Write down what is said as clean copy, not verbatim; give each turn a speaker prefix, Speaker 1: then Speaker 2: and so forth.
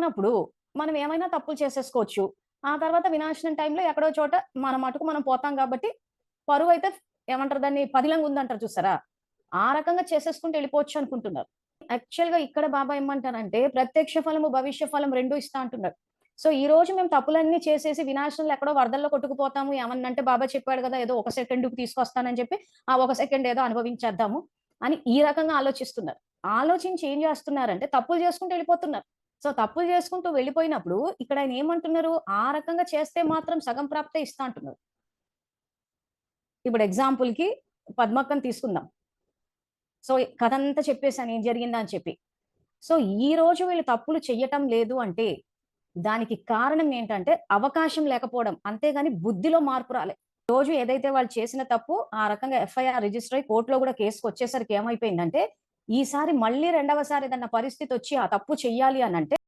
Speaker 1: అన్నప్పుడు మనం ఏమైనా తప్పులు చేసేసుకోవచ్చు. ఆ తర్వాత వినాశనం టైంలో ఎక్కడో చోట మన మటుకు మనం పోతాం గాబట్టి, పరువైతే ఏమంటారు దాన్ని పదిలంగా ఉందంటారు చూసారా? ఆ రకంగా చేసేసుకుంటూ ఎళ్ళిపోవచ్చు అనుకుంటున్నారు. యాక్చువల్‌గా ఇక్కడ బాబా ఏమంటారంటే, ప్రత్యక్ష ఫలము, భవిష్య ఫలం 2 ఇస్తా అంటున్నారు. సో, ఈరోజు మేము తప్పులన్నీ చేసేసి వినాశనంలో ఎక్కడో వరదల్లో కొట్టుకుపోతాము. ఏమన్నంటే బాబా చెప్పాడు గదా! ఏదో ఒక సెకండ్‌కి తీసుకొస్తానని చెప్పి, ఆ ఒక సెకండ్ ఏదో అనుభవించేద్దాము అని ఈ రకంగా ఆలోచిస్తున్నారు. ఆలోచించి ఏం జేస్తున్నారంటే తప్పులు జేసుకుంటూ ఎళ్ళిపోతున్నారు. సో, తప్పులు జేసుకుంటూ వెళ్ళిపోయినప్పుడు ఇక్కడ ఆయన ఏమంటున్నారు? ఆ రకంగా చేస్తే మాత్రం సగం ప్రాప్తే ఇస్తా అంటున్నారు. ఇప్పుడు ఎగ్జాంపుల్‌కి పద్మక్కని తీసుకుందాం. సో, కథంతా చెప్పేసాను ఏం జరిగిందా అని చెప్పి. సో, ఈరోజు వీళ్ళు తప్పులు చెయ్యటం లేదు అంటే, దానికి కారణం ఏంటంటే అవకాశం లేకపోవడం. అంతేగాని బుద్ధిలో మార్పు రాలే. రోజు ఏదైతే వాళ్ళు చేసిన తప్పు ఆ రకంగా ఎఫ్ఐఆర్ రిజిస్టర్ అయ్యి కోర్ట్‌లో గూడా కేసుకొచ్చేసరికి ఏమైపోయిందంటే, ఈసారి మళ్ళీ రెండవసారి ఏదన్నా పరిస్థితొచ్చి ఆ తప్పు చెయ్యాలి అనంటే